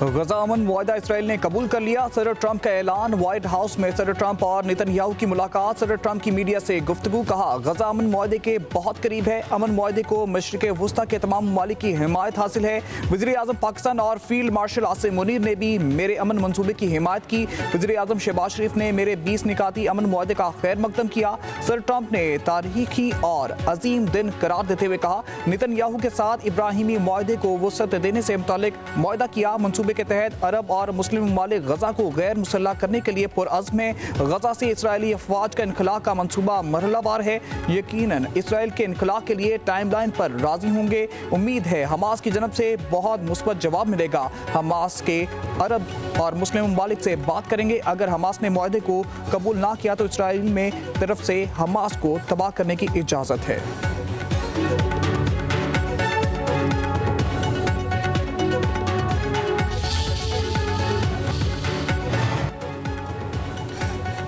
गजा अमन मुआहदा Israel ने कबूल कर लिया। सदर ट्रंप का ऐलान। व्हाइट हाउस में सदर ट्रंप और नेतन्याहू की मुलाकात। सदर ट्रंप की मीडिया से गुफ्तगू। कहा, गजा अमन मुआहदे के बहुत करीब है। अमन मुआहदे को मशरिक़ वुस्ता के तमाम ममालिक की हिमायत हासिल है। वज़ीर आज़म पाकिस्तान और फील्ड मार्शल आसिम मुनीर ने भी मेरे अमन मंसूबे की हिमायत की। वज़ीर आज़म शहबाज शरीफ ने मेरे 20 निकाती अमन मुआहदे का खैर मकदम किया। सदर ट्रंप ने तारीखी और अजीम दिन करार देते हुए कहा, नेतन्याहू के साथ इब्राहिमी मुआहदे को वुसअत देने से मुतालिक मुआहदा किया। मंसूबे के तहत अरब और मुस्लिम ममालिक गजा को गैर मुसल्लह करने के लिए पुरअज़्म है। गजा से इसराइली अफवाज का इनखला का मंसूबा मरहलावार है। यकीनन इसराइल के इनखला के लिए टाइमलाइन पर राजी होंगे। उम्मीद है हमास की जनब से बहुत मुस्बत जवाब मिलेगा। हमास के अरब और मुस्लिम ममालिक से बात करेंगे। अगर हमास ने मुआहदे को कबूल ना किया तो इसराइल में तरफ से हमास को तबाह करने की इजाज़त है।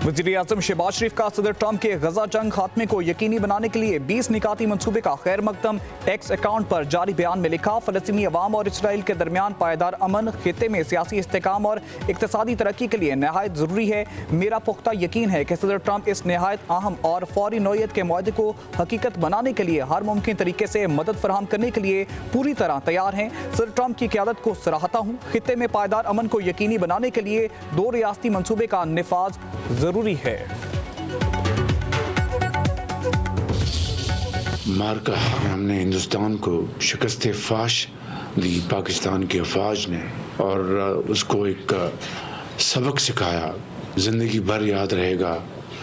वज़ीर आज़म शहबाज शरीफ का सदर ट्रंप के गजा जंग खात्मे को यकीनी बनाने के लिए 20 निकाती मंसूबे का खैर मकदम। एक्स अकाउंट पर जारी बयान में लिखा, फ़लस्तीनी अवाम और इसराइल के दरमियान पायदार अमन खित्ते में सियासी इस्तेहकाम और इक़्तिसादी तरक्की के लिए नहायत ज़रूरी है। मेरा पुख्ता यकीन है कि सदर ट्रंप इस नहायत अहम और फौरी नौयत के मुआहदे को हकीकत बनाने के लिए हर मुमकिन तरीके से मदद फराहम करने के लिए पूरी तरह तैयार हैं। सदर ट्रंप की क़यादत को सराहता हूँ। खित्ते में पायदार अमन को यकीनी बनाने के लिए 2 रियासती मंसूबे का निफाज जरूरी है। मार्का हमने हिंदुस्तान को शिकस्त फाश दी पाकिस्तान की अफवाज ने, और उसको एक सबक सिखाया, ज़िंदगी भर याद रहेगा।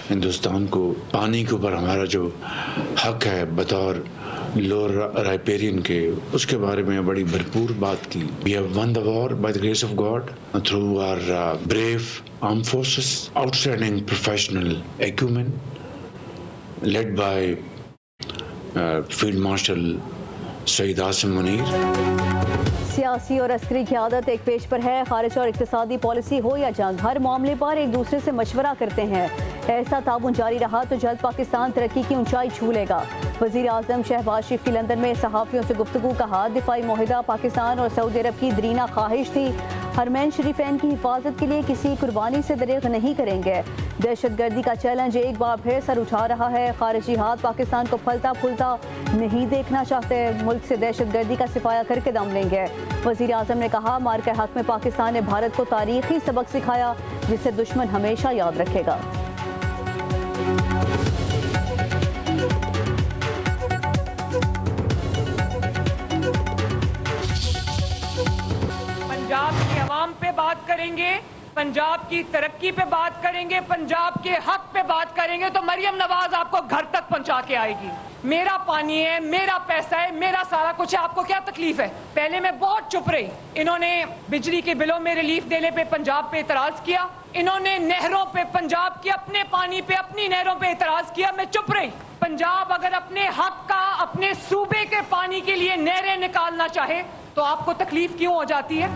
हिंदुस्तान को पानी के ऊपर हमारा जो हक है बतौर लोअर राइपेरियन के, उसके बारे में बड़ी भरपूर बात की। We have won the war by the grace of God through our brave armed forces, outstanding professional acumen led by field marshal Syed Asim Munir. सियासी और अस्करी क़यादत एक पेज पर है। खारिज और इक़्तिसादी पॉलिसी हो या जंग, हर मामले पर एक दूसरे से मशवरा करते हैं। ऐसा ताउन जारी रहा तो जल्द पाकिस्तान तरक्की की ऊंचाई छू लेगा। वज़ीर आज़म शहबाज शरीफ की लंदन में सहाफ़ियों से गुफ्तगू। कहा, दिफाई मुआहदा पाकिस्तान और सऊदी अरब की दरीना ख्वाहिश थी। हरमैन शरीफैन की हिफाजत के लिए किसी कुर्बानी से दरेग नहीं करेंगे। दहशत गर्दी का चैलेंज एक बार फिर सर उठा रहा है। खारिजी हाथ पाकिस्तान को फलता फूलता नहीं देखना चाहते। मुल्क से दहशत गर्दी का सिफाया करके दम लेंगे। वज़ीर आज़म ने कहा, मार्का हक में पाकिस्तान ने भारत को तारीखी सबक सिखाया जिसे दुश्मन हमेशा याद रखेगा। पंजाब की आवाम पे बात करेंगे, पंजाब की तरक्की पे बात करेंगे, पंजाब के हक पे बात करेंगे तो मरियम नवाज आपको घर तक पहुंचा के आएगी। मेरा पानी है, मेरा पैसा है, मेरा सारा कुछ है, आपको क्या तकलीफ है? पहले मैं बहुत चुप रही। इन्होंने बिजली के बिलों में रिलीफ देने पे पंजाब पे इतराज किया, इन्होंने नहरों पे, पंजाब के अपने पानी पे, अपनी नहरों पे इतराज किया, मैं चुप रही। पंजाब अगर अपने हक का, अपने सूबे के पानी के लिए नहरें निकालना चाहे तो आपको तकलीफ क्यों हो जाती है?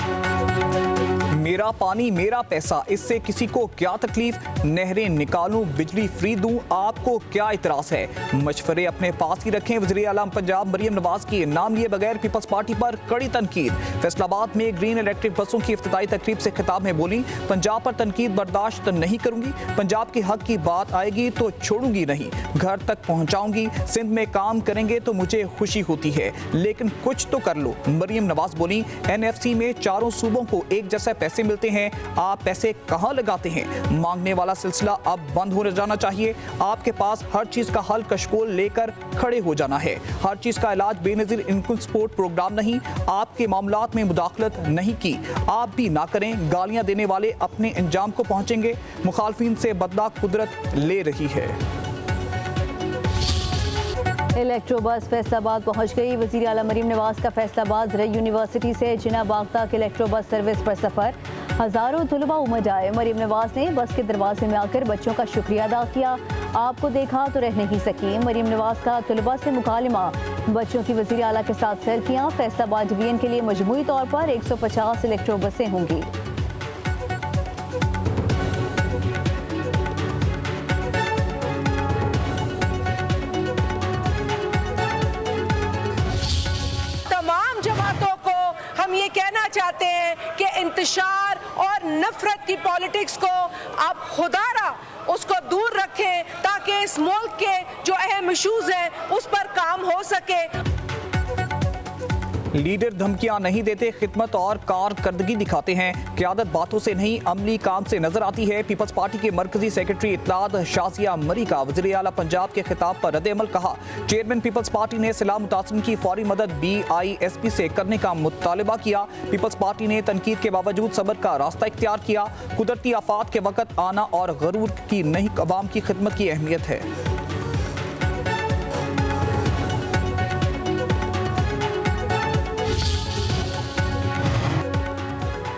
मेरा पानी मेरा पैसा, इससे किसी को क्या तकलीफ? नहरें निकालूं, बिजली फ्री दूं, आपको क्या इतराज है? मशवरे अपने पास ही रखें। वज़ीर आला पंजाब मरियम नवाज की नाम लिए बगैर पीपल्स पार्टी पर कड़ी तनकीद। फैसलाबाद में ग्रीन इलेक्ट्रिक बसों की इफ्तिताई तकरीब से खिताब में बोली, पंजाब पर तनकीद बर्दाश्त नहीं करूंगी। पंजाब के हक की बात आएगी तो छोड़ूंगी नहीं, घर तक पहुंचाऊंगी। सिंध में काम करेंगे तो मुझे खुशी होती है, लेकिन कुछ तो कर लो। मरियम नवाज बोली, NFC में चारों सूबों को एक जैसा पैसे मिलते हैं, आप पैसे कहां लगाते हैं? मांगने वाला सिलसिला अब बंद हो जाना चाहिए। आपके पास हर चीज का हल कशकोल लेकर खड़े हो जाना है। हर चीज का इलाज बेनजीर इनकम सपोर्ट प्रोग्राम नहीं। आपके मामलात में मुदाखलत नहीं की, आप भी ना करें। गालियां देने वाले अपने इंजाम को पहुंचेंगे। मुखालफिन से बदला कुदरत ले रही है। इलेक्ट्रो बस फैसलाबाद पहुंच गई। वज़ीर आला मरीम नवाज का फैसलाबाद यूनिवर्सिटी से जिना बाग तक इलेक्ट्रो बस सर्विस पर सफ़र। हज़ारों तलबा उमड़ आए। मरीम नवाज ने बस के दरवाजे में आकर बच्चों का शुक्रिया अदा किया। आपको देखा तो रह नहीं सकी। मरीम नवाज का तलबा से मुकालमा। बच्चों की वज़ीर आला के साथ सेल्फियाँ। फैसलाबाद डिवीजन के लिए मजमूई तौर पर 150 इलेक्ट्रो बसें होंगी। हम ये कहना चाहते हैं कि इंतशार और नफरत की पॉलिटिक्स को आप खुदारा उसको दूर रखें ताकि इस मुल्क के जो अहम इशूज हैं उस पर काम हो सके। लीडर धमकियां नहीं देते, खिदमत और कारकर्दगी दिखाते हैं। क़यादत बातों से नहीं अमली काम से नजर आती है। पीपल्स पार्टी के मरकजी सेक्रेटरी इत्तलात शाजिया मरी का वज़ीर आला पंजाब के खिताब पर रद्द-ए-अमल। कहा, चेयरमैन पीपल्स पार्टी ने सैलाब मुतासरीन की फौरी मदद BISP से करने का मुतालबा किया। पीपल्स पार्टी ने तनकीद के बावजूद सब्र का रास्ता इख्तियार किया। कुदरती आफात के वक्त आना और गरूर की नहीं, अवाम की खिदमत की अहमियत है।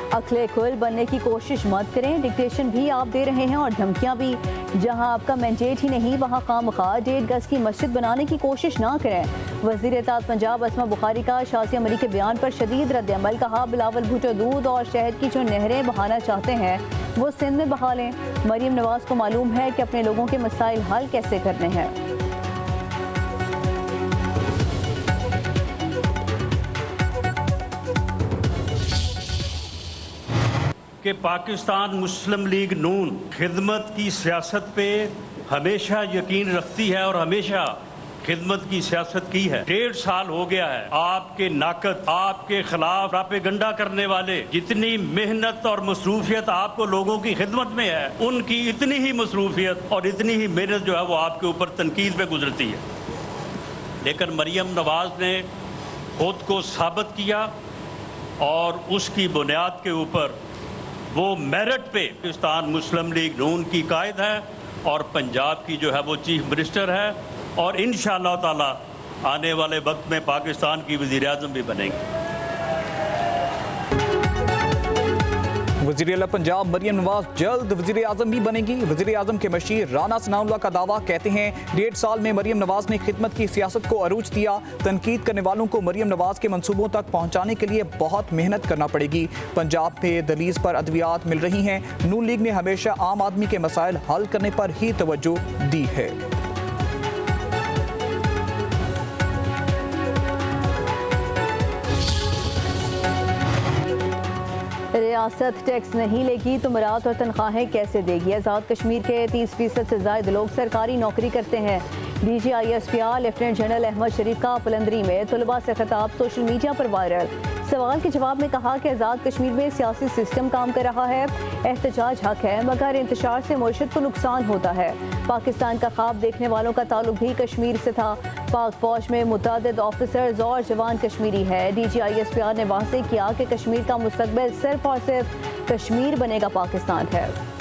अखले खुल बनने की कोशिश मत करें। डिक्टेशन भी आप दे रहे हैं और धमकियां भी। जहां आपका मैंडेट ही नहीं वहां खामखा 1.5 गज की मस्जिद बनाने की कोशिश ना करें। वज़ीर इत्तलात पंजाब असमा बुखारी का शाजिया मरी के बयान पर शदीद रद्द-ए-अमल। कहा, बिलावल भुट्टो दूध और शहद की जो नहरें बहाना चाहते हैं वो सिंध में बहा लें। मरीम नवाज को मालूम है कि अपने लोगों के मसाइल हल कैसे करने हैं। कि पाकिस्तान मुस्लिम लीग नून खिदमत की सियासत पे हमेशा यकीन रखती है और हमेशा खिदमत की सियासत की है। 1.5 साल हो गया है आपके नाकद, आपके खिलाफ प्रोपेगेंडा करने वाले जितनी मेहनत और मसरूफियत आपको लोगों की खिदमत में है, उनकी इतनी ही मसरूफियत और इतनी ही मेहनत जो है वो आपके ऊपर तनकीद पे गुजरती है। लेकिन मरियम नवाज ने खुद को साबित किया और उसकी बुनियाद के ऊपर वो मेरिट पे पाकिस्तान मुस्लिम लीग नून की कायद है और पंजाब की जो है वो चीफ मिनिस्टर है और इंशाअल्लाह ताला आने वाले वक्त में पाकिस्तान की वज़ीर आज़म भी बनेंगी। वज़ीर आला पंजाब मरियम नवाज जल्द वज़ीर आज़म भी बनेगी। वज़ीर आज़म के मशीर राना सनाउल्लाह का दावा। कहते हैं, 1.5 साल में मरियम नवाज ने खिदमत की सियासत को अरूज दिया। तनकीद करने वालों को मरियम नवाज के मंसूबों तक पहुँचाने के लिए बहुत मेहनत करना पड़ेगी। पंजाब में दलीज पर अद्वियात मिल रही हैं। नून लीग ने हमेशा आम आदमी के मसाइल हल करने पर ही तवज्जो दी है। रियासत टैक्स नहीं लेगी तो मुराद और तनख्वाहें कैसे देगी। आज़ाद कश्मीर के 30% से ज़ायद लोग सरकारी नौकरी करते हैं। DGISPR लेफ्टिनेंट जनरल अहमद शरीफ का पुलंदरी में तलबा से खिताब सोशल मीडिया पर वायरल। सवाल के जवाब में कहा कि आज़ाद कश्मीर में सियासी सिस्टम काम कर रहा है। एहतजाज हक है मगर इंतशार से मुर्शिद को नुकसान होता है। पाकिस्तान का ख्वाब देखने वालों का ताल्लुक भी कश्मीर से था। पाक फौज में मुतअद्दिद ऑफिसर्स और जवान कश्मीरी है। DGISPR ने वाज़ेह किया कि कश्मीर का मुस्तकबिल सिर्फ और सिर्फ कश्मीर बनेगा पाकिस्तान है।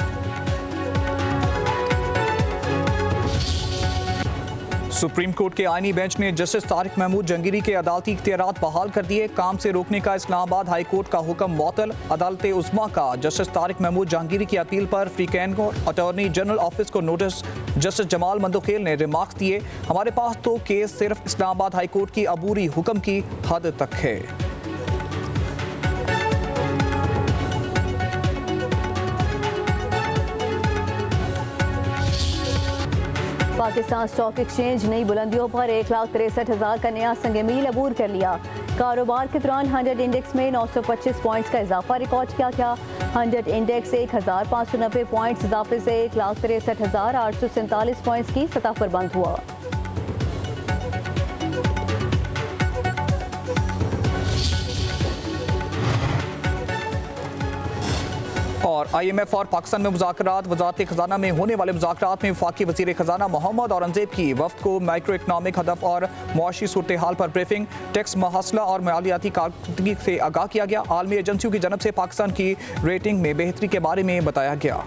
सुप्रीम कोर्ट के आईनी बेंच ने जस्टिस तारिक महमूद जंगीरी के अदालती इख्तियारात बहाल कर दिए। काम से रोकने का इस्लामाबाद हाई कोर्ट का हुक्म मुअत्तल। अदालत उस्मा का जस्टिस तारिक महमूद जहांगीरी की अपील पर फ्रीकैन को अटॉर्नी जनरल ऑफिस को नोटिस। जस्टिस जमाल मंदोखेल ने रिमार्क्स दिए, हमारे पास तो केस सिर्फ इस्लामाबाद हाई कोर्ट की अबूरी हुक्म की हद तक है। पाकिस्तान स्टॉक एक्सचेंज नई बुलंदियों पर 1,63,000 का नया संग-ए-मील अबूर कर लिया। कारोबार के दौरान 100 इंडेक्स में 925 पॉइंट्स का इजाफा रिकॉर्ड किया गया। 100 इंडेक्स 1,590 पॉइंट्स इजाफे से 1,63,847 पॉइंट्स की सतह पर बंद हुआ। और IMF और पाकिस्तान में मुज़ाकरात। वज़ारत ख़ज़ाना में होने वाले मुज़ाकरात में वफ़ाक़ी वज़ीर ख़ज़ाना मोहम्मद औरंगज़ेब की वफ़द को माइक्रो इकनॉमिक हदफ और मुआशी सूरत हाल पर ब्रीफिंग। टैक्स मसला और मालियाती कारकर्दगी से आगाह किया गया। आलमी एजेंसियों की जनब से पाकिस्तान की रेटिंग में बेहतरी के बारे में बताया गया।